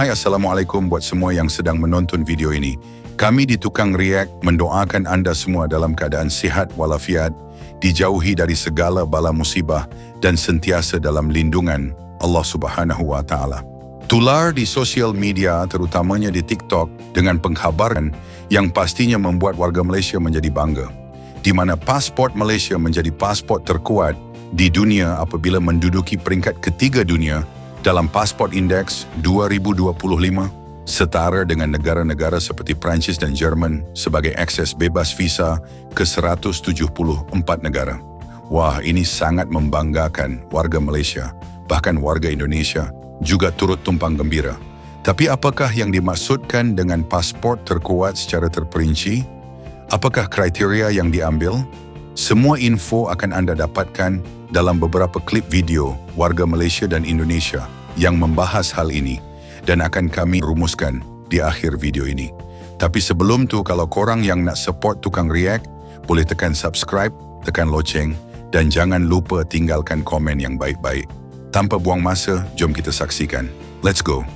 Hai, Assalamualaikum buat semua yang sedang menonton video ini. Kami di Tukang React mendoakan anda semua dalam keadaan sihat walafiat, dijauhi dari segala bala musibah dan sentiasa dalam lindungan Allah Subhanahu wa Ta'ala. Tular di sosial media, terutamanya di TikTok, dengan pengkhabaran yang pastinya membuat warga Malaysia menjadi bangga, di mana pasport Malaysia menjadi pasport terkuat di dunia apabila menduduki peringkat ketiga dunia dalam Pasport Index 2025, setara dengan negara-negara seperti Perancis dan Jerman sebagai akses bebas visa ke 174 negara. Wah, ini sangat membanggakan warga Malaysia, bahkan warga Indonesia juga turut tumpang gembira. Tapi apakah yang dimaksudkan dengan pasport terkuat secara terperinci? Apakah kriteria yang diambil? Semua info akan anda dapatkan dalam beberapa klip video warga Malaysia dan Indonesia yang membahas hal ini dan akan kami rumuskan di akhir video ini. Tapi sebelum tu, kalau korang yang nak support Tukang React, boleh tekan subscribe, tekan loceng dan jangan lupa tinggalkan komen yang baik-baik. Tanpa buang masa, jom kita saksikan. Let's go.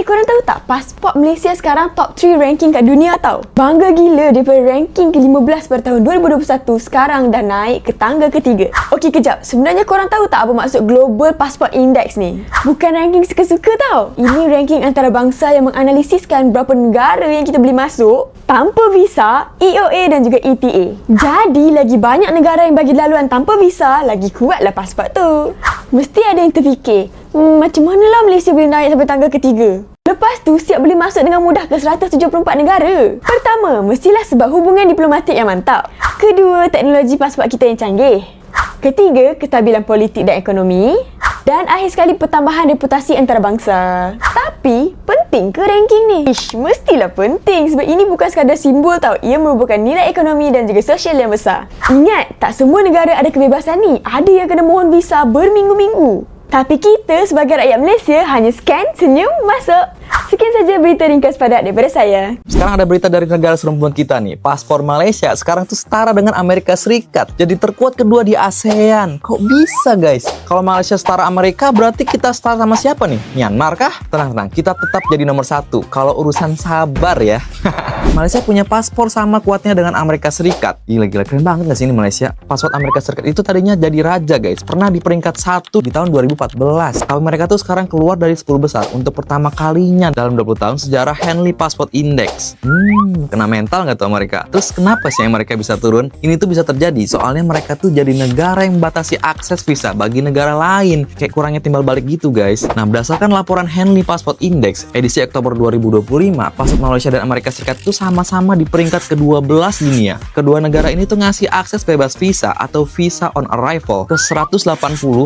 Korang tahu tak, pasport Malaysia sekarang top 3 ranking kat dunia tau. Bangga gila, daripada ranking ke-15 pada tahun 2021, sekarang dah naik ke tangga ketiga. Okey, kejap. Sebenarnya korang tahu tak apa maksud Global Passport Index ni? Bukan ranking suka-suka tau. Ini ranking antarabangsa yang menganalisiskan berapa negara yang kita boleh masuk tanpa visa, EOA dan juga ETA. Jadi, lagi banyak negara yang bagi laluan tanpa visa, lagi kuatlah pasport tu. Mesti ada yang terfikir, macam manalah Malaysia boleh naik sampai tangga ketiga? Lepas tu, siap boleh masuk dengan mudah ke 174 negara. Pertama, mestilah sebab hubungan diplomatik yang mantap. Kedua, teknologi pasport kita yang canggih. Ketiga, kestabilan politik dan ekonomi. Dan akhir sekali, pertambahan reputasi antarabangsa. Tapi, penting ke ranking ni? Mestilah penting sebab ini bukan sekadar simbol tau. Ia merupakan nilai ekonomi dan juga sosial yang besar. Ingat, tak semua negara ada kebebasan ni. Ada yang kena mohon visa berminggu-minggu. Tapi kita sebagai rakyat Malaysia hanya scan, senyum, masuk. Sekian saja berita ringkas padat daripada saya. Sekarang ada berita dari negara serempuan kita nih. Paspor Malaysia sekarang tuh setara dengan Amerika Serikat. Jadi terkuat kedua di ASEAN. Kok bisa guys? Kalau Malaysia setara Amerika, berarti kita setara sama siapa nih? Myanmar kah? Tenang-tenang, kita tetap jadi nomor 1. Kalau urusan sabar ya. Malaysia punya paspor sama kuatnya dengan Amerika Serikat. Gila-gila, keren banget gak sih ini Malaysia? Paspor Amerika Serikat itu tadinya jadi raja guys. Pernah di peringkat 1 di tahun 2014. Tapi mereka tuh sekarang keluar dari 10 besar untuk pertama kalinya dalam 20 tahun sejarah Henley Passport Index. Kena mental nggak tuh Amerika? Terus kenapa sih mereka bisa turun? Ini tuh bisa terjadi soalnya mereka tuh jadi negara yang membatasi akses visa bagi negara lain. Kayak kurangnya timbal balik gitu guys. Nah, berdasarkan laporan Henley Passport Index edisi Oktober 2025, paspor Malaysia dan Amerika Serikat tuh sama-sama di peringkat ke-12 dunia. Kedua negara ini tuh ngasih akses bebas visa atau visa on arrival ke 180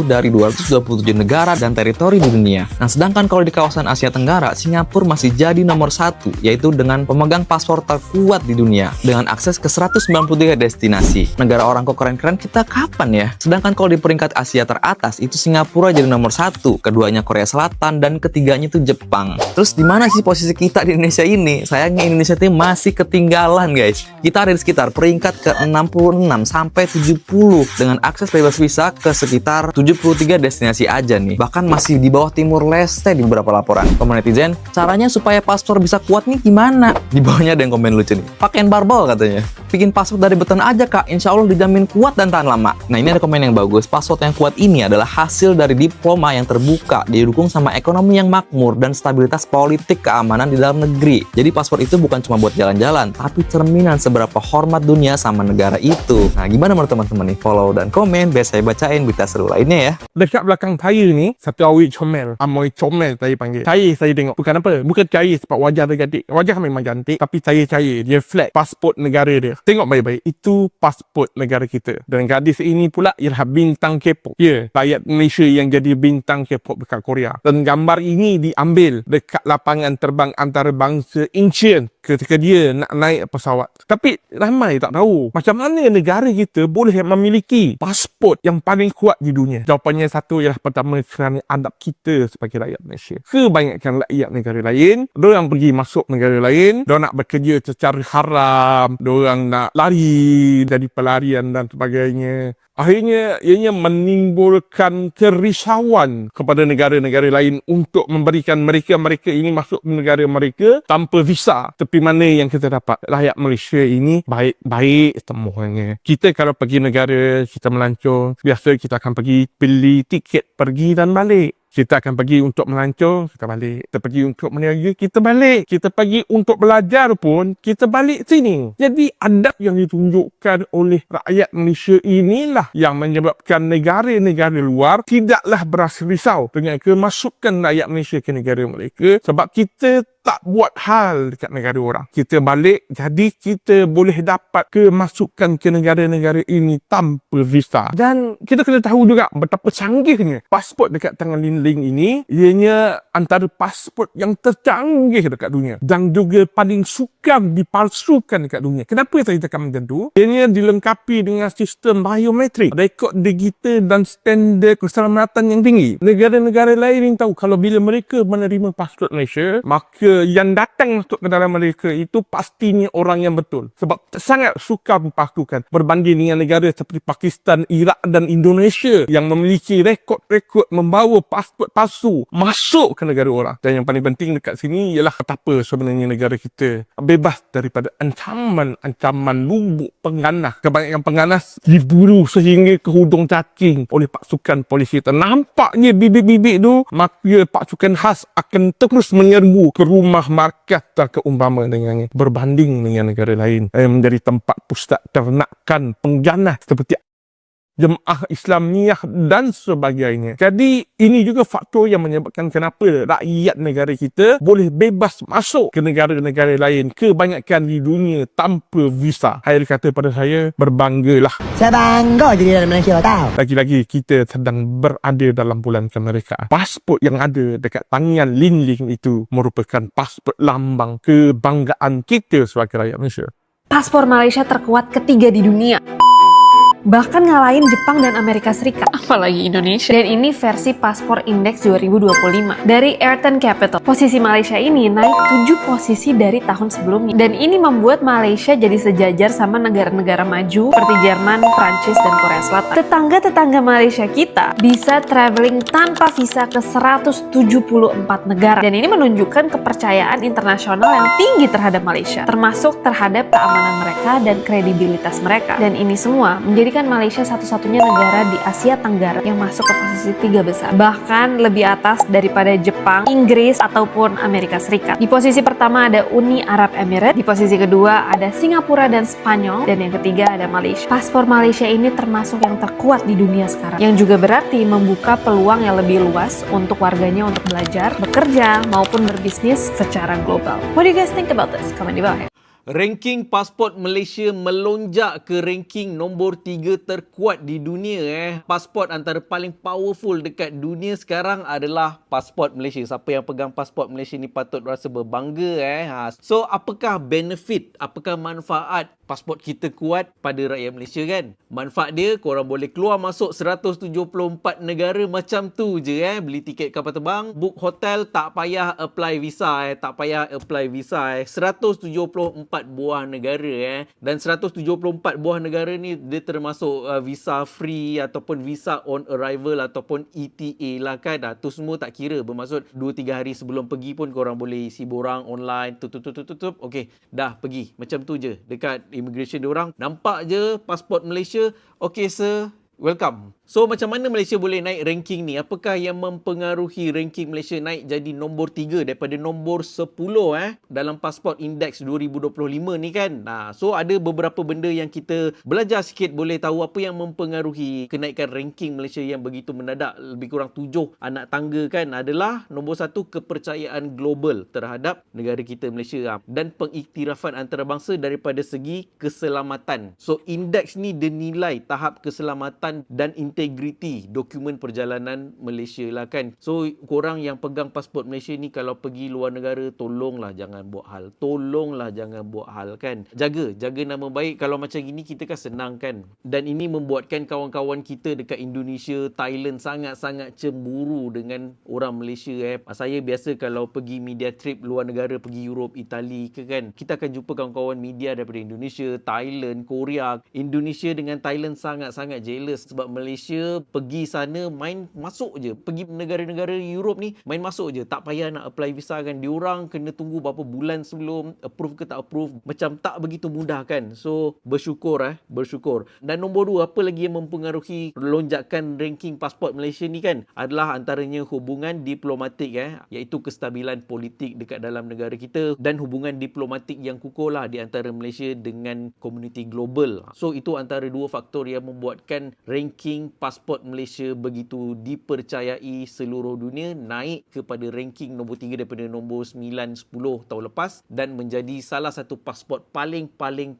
dari 227 negara dan teritori di dunia. Nah, sedangkan kalau di kawasan Asia Tenggara, Singapura masih jadi nomor 1, yaitu dengan pemegang paspor terkuat di dunia dengan akses ke 193 destinasi. Negara orang kok keren-keren kita kapan ya? Sedangkan kalau di peringkat Asia teratas itu Singapura jadi nomor 1, keduanya Korea Selatan dan ketiganya itu Jepang. Terus di mana sih posisi kita di Indonesia ini? Sayangnya Indonesia itu masih ketinggalan guys. Kita ada di sekitar peringkat ke-66 sampai 70 dengan akses bebas visa ke sekitar 73 destinasi aja nih. Bahkan masih di bawah Timur Leste di beberapa laporan. Komen netizen, caranya supaya paspor bisa kuat nih gimana? Di bawahnya ada yang komen lucu nih. Pakein barbel katanya. Bikin paspor dari beton aja kak, insya Allah dijamin kuat dan tahan lama. Nah, ini ada komen yang bagus. Paspor yang kuat ini adalah hasil dari diploma yang terbuka, didukung sama ekonomi yang makmur dan stabilitas politik keamanan di dalam negeri. Jadi paspor itu bukan cuma buat jalan-jalan, tapi cerminan seberapa hormat dunia sama negara itu. Nah, gimana menurut teman-teman nih? Follow dan komen biar saya bacain berita seru lainnya ya. Dekat belakang saya ni, satu awik comel. Amoy comel saya panggil. Saya tengok. Bukan apa. Bukan cari sebab wajah dia cantik. Wajah memang cantik. Tapi saya. Dia flag pasport negara dia. Tengok baik-baik. Itu pasport negara kita. Dan gadis ini pula ialah bintang K-pop. Ya, rakyat Malaysia yang jadi bintang K-pop dekat Korea. Dan gambar ini diambil dekat lapangan terbang antarabangsa Incheon ketika dia nak naik pesawat. Tapi ramai tak tahu macam mana negara kita boleh memiliki pasport yang paling kuat di dunia. Jawapannya satu ialah pertama kerana adab kita sebagai rakyat Malaysia. Kebanyakan rakyat negara lain, diorang pergi masuk negara lain, diorang nak bekerja secara haram, diorang nak lari dari pelarian dan sebagainya. Akhirnya ianya menimbulkan kerisauan kepada negara-negara lain untuk memberikan mereka ini masuk ke negara mereka tanpa visa. Tepi mana yang kita dapat? Rakyat Malaysia ini baik-baik semuanya. Kita kalau pergi negara, kita melancong, biasa kita akan pergi beli tiket pergi dan balik. Kita akan pergi untuk melancong, kita balik. Kita pergi untuk meniaga, kita balik. Kita pergi untuk belajar pun, kita balik sini. Jadi adab yang ditunjukkan oleh rakyat Malaysia inilah yang menyebabkan negara-negara luar tidaklah berasa risau dengan kemasukan rakyat Malaysia ke negara mereka, sebab kita tak buat hal dekat negara orang. Kita balik, jadi kita boleh dapat kemasukan ke negara-negara ini tanpa visa. Dan kita kena tahu juga betapa canggihnya pasport dekat tangan Lin Ling ini. Ianya antara pasport yang tercanggih dekat dunia dan juga paling sukar dipalsukan dekat dunia. Kenapa saya cakap macam tu? Ianya dilengkapi dengan sistem biometrik, rekod digital dan standard keselamatan yang tinggi. Negara-negara lain tahu kalau bila mereka menerima pasport Malaysia, maka yang datang masuk ke dalam mereka itu pastinya orang yang betul. Sebab sangat sukar dipalsukan berbanding dengan negara seperti Pakistan, Iraq dan Indonesia yang memiliki rekod-rekod membawa pasport palsu masuk ke negara orang. Dan yang paling penting dekat sini ialah betapa sebenarnya negara kita bebas daripada ancaman lubuk pengganas. Kebanyakan pengganas diburu sehingga ke hudung cacing oleh pasukan polisi. Nampaknya bibit-bibit tu, maka pasukan khas akan terus menyerbu ke rumah markas terkeumpama dengan berbanding dengan negara lain yang menjadi tempat pusat ternakan pengganas seperti Jemaah Islamiyah dan sebagainya. Jadi ini juga faktor yang menyebabkan kenapa rakyat negara kita boleh bebas masuk ke negara-negara lain kebanyakan di dunia tanpa visa. Saya kata pada saya, berbanggalah. Saya bangga jadi dalam Malaysia tau. Lagi-lagi kita sedang berada dalam bulan kemerdekaan. Pasport yang ada dekat tangan Lin Ling itu merupakan pasport lambang kebanggaan kita sebagai rakyat Malaysia. Paspor Malaysia terkuat ketiga di dunia. Bahkan ngalahin Jepang dan Amerika Serikat, apalagi Indonesia. Dan ini versi Paspor Index 2025 dari Ayrton Capital. Posisi Malaysia ini naik 7 posisi dari tahun sebelumnya. Dan ini membuat Malaysia jadi sejajar sama negara-negara maju seperti Jerman, Prancis, dan Korea Selatan. Tetangga-tetangga Malaysia kita bisa traveling tanpa visa ke 174 negara. Dan ini menunjukkan kepercayaan internasional yang tinggi terhadap Malaysia, termasuk terhadap keamanan mereka dan kredibilitas mereka. Dan ini semua menjadi Malaysia satu-satunya negara di Asia Tenggara yang masuk ke posisi 3 besar, bahkan lebih atas daripada Jepang, Inggris, ataupun Amerika Serikat. Di posisi pertama ada Uni Arab Emirates, di posisi kedua ada Singapura dan Spanyol, dan yang ketiga ada Malaysia. Paspor Malaysia ini termasuk yang terkuat di dunia sekarang, yang juga berarti membuka peluang yang lebih luas untuk warganya untuk belajar, bekerja, maupun berbisnis secara global. What do you guys think about this? Komen di bawah ya. Ranking pasport Malaysia melonjak ke ranking nombor 3 terkuat di dunia. Pasport antara paling powerful dekat dunia sekarang adalah pasport Malaysia. Siapa yang pegang pasport Malaysia ni patut rasa berbangga. So, apakah benefit, apakah manfaat pasport kita kuat pada rakyat Malaysia kan? Manfaat dia, korang boleh keluar masuk 174 negara macam tu je. Beli tiket kapal terbang, book hotel, tak payah apply visa. 174 buah negara dan 174 buah negara ni dia termasuk visa free ataupun visa on arrival ataupun ETA lah kan. Tu semua tak kira, bermaksud 2-3 hari sebelum pergi pun korang boleh isi borang online tutup. Okey, dah pergi. Macam tu je dekat immigration diorang. Nampak je pasport Malaysia. Okey sir, welcome. So, macam mana Malaysia boleh naik ranking ni? Apakah yang mempengaruhi ranking Malaysia naik jadi nombor 3 daripada nombor 10 dalam Pasport Index 2025 ni kan? So, ada beberapa benda yang kita belajar sikit boleh tahu apa yang mempengaruhi kenaikan ranking Malaysia yang begitu mendadak. Lebih kurang 7 anak tangga kan adalah nombor 1, kepercayaan global terhadap negara kita Malaysia dan pengiktirafan antarabangsa daripada segi keselamatan. So, indeks ni dinilai tahap keselamatan dan integriti dokumen perjalanan Malaysia lah kan. So korang yang pegang pasport Malaysia ni kalau pergi luar negara, tolonglah jangan buat hal. Tolonglah jangan buat hal kan. Jaga nama baik. Kalau macam gini kita kan senang kan. Dan ini membuatkan kawan-kawan kita dekat Indonesia, Thailand sangat-sangat cemburu dengan orang Malaysia. Saya biasa kalau pergi media trip luar negara, pergi Europe, Itali ke kan, kita akan jumpa kawan-kawan media daripada Indonesia, Thailand, Korea. Indonesia dengan Thailand sangat-sangat jealous sebab Malaysia pergi sana main masuk je. Pergi negara-negara Europe ni main masuk je. Tak payah nak apply visa kan. Diorang kena tunggu berapa bulan sebelum approve ke tak approve. Macam tak begitu mudah kan. So bersyukur. Dan nombor 2, apa lagi yang mempengaruhi lonjakan ranking pasport Malaysia ni kan, adalah antaranya hubungan diplomatik iaitu kestabilan politik dekat dalam negara kita dan hubungan diplomatik yang kukuh lah di antara Malaysia dengan komuniti global. So itu antara 2 faktor yang membuatkan ranking pasport Malaysia begitu dipercayai seluruh dunia, naik kepada ranking nombor 3 daripada nombor 9, 10 tahun lepas dan menjadi salah satu pasport paling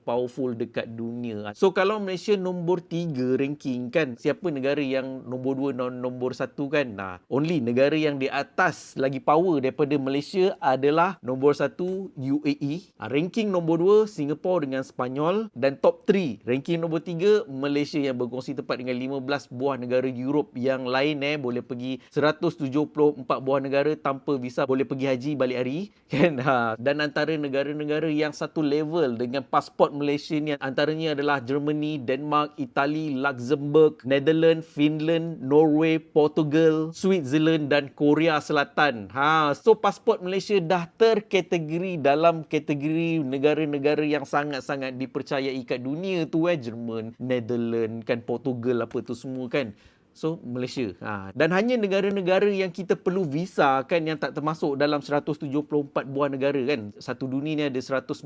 powerful dekat dunia. So kalau Malaysia nombor 3 ranking kan, siapa negara yang nombor 2 dan nombor 1 kan? Only negara yang di atas lagi power daripada Malaysia adalah nombor 1 UAE, ranking nombor 2 Singapura dengan Spanyol, dan top 3 ranking nombor 3 Malaysia yang berkongsi tempat dengan 15 buah negara Europe yang lain. Boleh pergi 174 buah negara tanpa visa, boleh pergi haji balik hari kan. Dan antara negara-negara yang satu level dengan pasport Malaysia ni antaranya adalah Germany, Denmark, Itali, Luxembourg, Netherlands, Finland, Norway, Portugal, Switzerland dan Korea Selatan. So pasport Malaysia dah terkategori dalam kategori negara-negara yang sangat-sangat dipercayai kat dunia tu. Jerman, Netherlands kan, Portugal apa tu semua kan. So Malaysia. Dan hanya negara-negara yang kita perlu visa kan yang tak termasuk dalam 174 buah negara kan. Satu dunia ni ada 195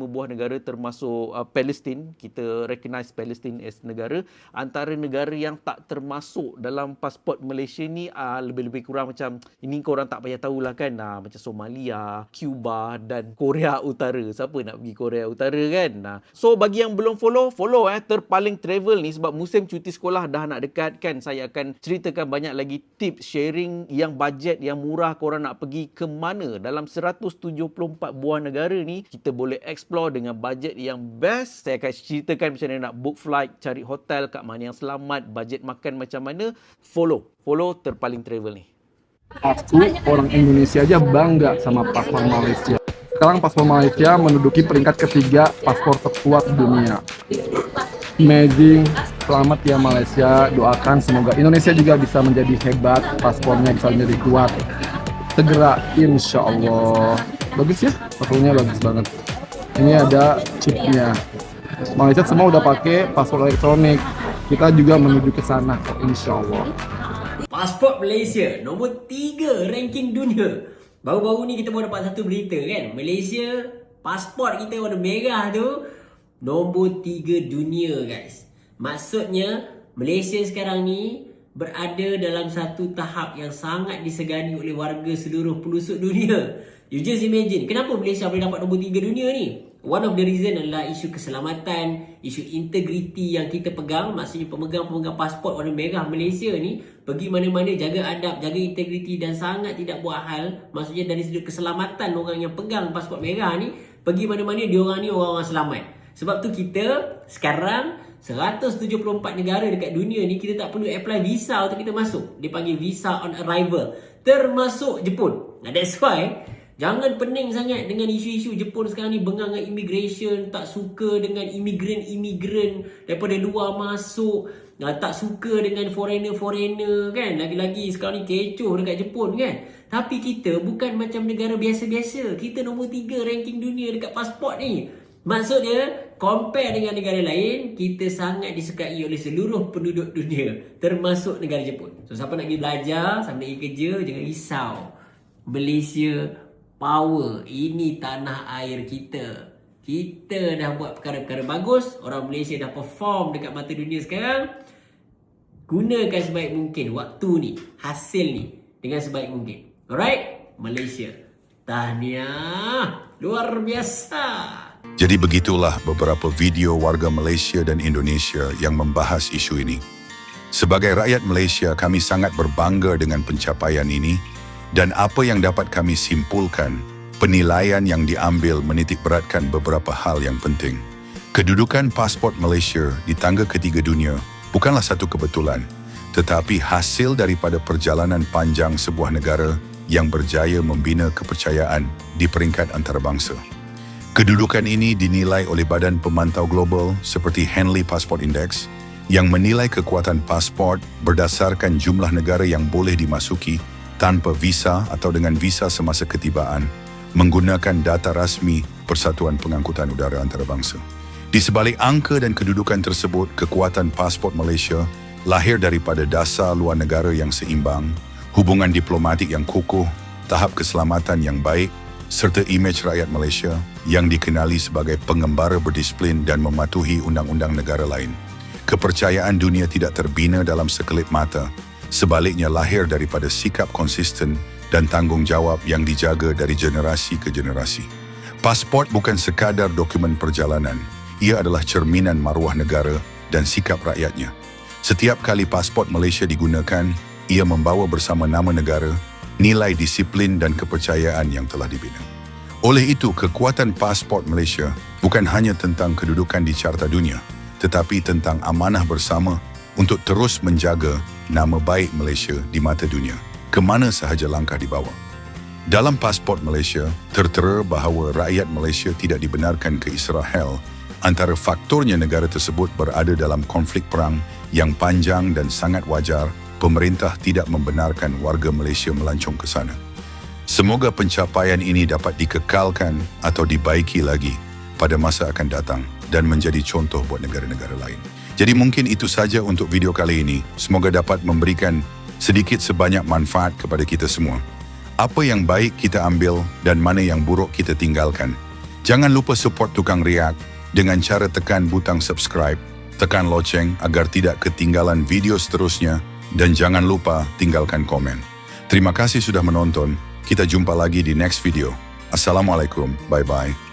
buah negara termasuk Palestin. Kita recognize Palestin as negara. Antara negara yang tak termasuk dalam pasport Malaysia ni lebih-lebih kurang macam ini korang tak payah tahulah kan. Macam Somalia, Cuba dan Korea Utara. Siapa nak pergi Korea Utara kan? So bagi yang belum follow Terpaling Travel ni sebab musim cuti sekolah dah nak dekat kan. Saya akan ceritakan banyak lagi tips sharing yang bajet yang murah korang nak pergi ke mana. Dalam 174 buah negara ni kita boleh explore dengan bajet yang best. Saya akan ceritakan macam mana nak book flight, cari hotel kat mana yang selamat, bajet makan macam mana. Follow Terpaling Travel ni. Aku orang Indonesia aja bangga sama paspor Malaysia. Sekarang paspor Malaysia menduduki peringkat ketiga paspor terkuat dunia. Amazing. Selamat ya Malaysia, doakan semoga Indonesia juga bisa menjadi hebat, paspornya bisa menjadi kuat. Segera insya Allah. Bagus ya, paspornya bagus banget. Ini ada chipnya. Malaysia semua udah pakai paspor elektronik. Kita juga menuju ke sana, insya Allah. Pasport Malaysia nombor 3 ranking dunia. Baru-baru ni kita baru dapat satu berita kan. Malaysia, pasport kita warna merah tu nombor 3 dunia guys. Maksudnya Malaysia sekarang ni berada dalam satu tahap yang sangat disegani oleh warga seluruh pelosok dunia. You just imagine, kenapa Malaysia boleh dapat nombor 3 dunia ni? One of the reason adalah isu keselamatan, isu integriti yang kita pegang. Maksudnya pemegang-pemegang pasport warna merah Malaysia ni pergi mana-mana jaga adab, jaga integriti dan sangat tidak buat hal. Maksudnya dari sudut keselamatan orang yang pegang pasport merah ni, pergi mana-mana diorang ni orang-orang selamat. Sebab tu kita sekarang 174 negara dekat dunia ni kita tak perlu apply visa untuk kita masuk. Dia panggil visa on arrival. Termasuk Jepun. That's why jangan pening sangat dengan isu-isu Jepun sekarang ni bengang dengan immigration, tak suka dengan imigran daripada luar masuk, tak suka dengan foreigner kan. Lagi-lagi sekarang ni kecoh dekat Jepun kan. Tapi kita bukan macam negara biasa-biasa. Kita nombor 3 ranking dunia dekat pasport ni. Maksudnya, compare dengan negara lain, kita sangat disukai oleh seluruh penduduk dunia, termasuk negara Jepun. So, siapa nak pergi belajar, siapa nak pergi kerja, jangan risau. Malaysia power. Ini tanah air kita. Kita dah buat perkara-perkara bagus. Orang Malaysia dah perform dekat mata dunia sekarang. Gunakan sebaik mungkin waktu ni, hasil ni dengan sebaik mungkin. Alright? Malaysia. Tahniah. Luar biasa. Jadi begitulah beberapa video warga Malaysia dan Indonesia yang membahas isu ini. Sebagai rakyat Malaysia, kami sangat berbangga dengan pencapaian ini dan apa yang dapat kami simpulkan, penilaian yang diambil menitikberatkan beberapa hal yang penting. Kedudukan pasport Malaysia di tangga ketiga dunia bukanlah satu kebetulan, tetapi hasil daripada perjalanan panjang sebuah negara yang berjaya membina kepercayaan di peringkat antarabangsa. Kedudukan ini dinilai oleh Badan Pemantau Global seperti Henley Passport Index yang menilai kekuatan pasport berdasarkan jumlah negara yang boleh dimasuki tanpa visa atau dengan visa semasa ketibaan menggunakan data rasmi Persatuan Pengangkutan Udara Antarabangsa. Di sebalik angka dan kedudukan tersebut, kekuatan pasport Malaysia lahir daripada dasar luar negara yang seimbang, hubungan diplomatik yang kukuh, tahap keselamatan yang baik, serta imej rakyat Malaysia yang dikenali sebagai pengembara berdisiplin dan mematuhi undang-undang negara lain. Kepercayaan dunia tidak terbina dalam sekelip mata, sebaliknya lahir daripada sikap konsisten dan tanggungjawab yang dijaga dari generasi ke generasi. Pasport bukan sekadar dokumen perjalanan, ia adalah cerminan maruah negara dan sikap rakyatnya. Setiap kali pasport Malaysia digunakan, ia membawa bersama nama negara, nilai disiplin dan kepercayaan yang telah dibina. Oleh itu, kekuatan pasport Malaysia bukan hanya tentang kedudukan di carta dunia, tetapi tentang amanah bersama untuk terus menjaga nama baik Malaysia di mata dunia, ke mana sahaja langkah dibawa. Dalam pasport Malaysia, tertera bahawa rakyat Malaysia tidak dibenarkan ke Israel antara faktornya negara tersebut berada dalam konflik perang yang panjang dan sangat wajar pemerintah tidak membenarkan warga Malaysia melancong ke sana. Semoga pencapaian ini dapat dikekalkan atau dibaiki lagi pada masa akan datang dan menjadi contoh buat negara-negara lain. Jadi mungkin itu saja untuk video kali ini. Semoga dapat memberikan sedikit sebanyak manfaat kepada kita semua. Apa yang baik kita ambil dan mana yang buruk kita tinggalkan. Jangan lupa support Tukang React dengan cara tekan butang subscribe, tekan loceng agar tidak ketinggalan video seterusnya dan jangan lupa tinggalkan komen. Terima kasih sudah menonton. Kita jumpa lagi di next video. Assalamualaikum. Bye-bye.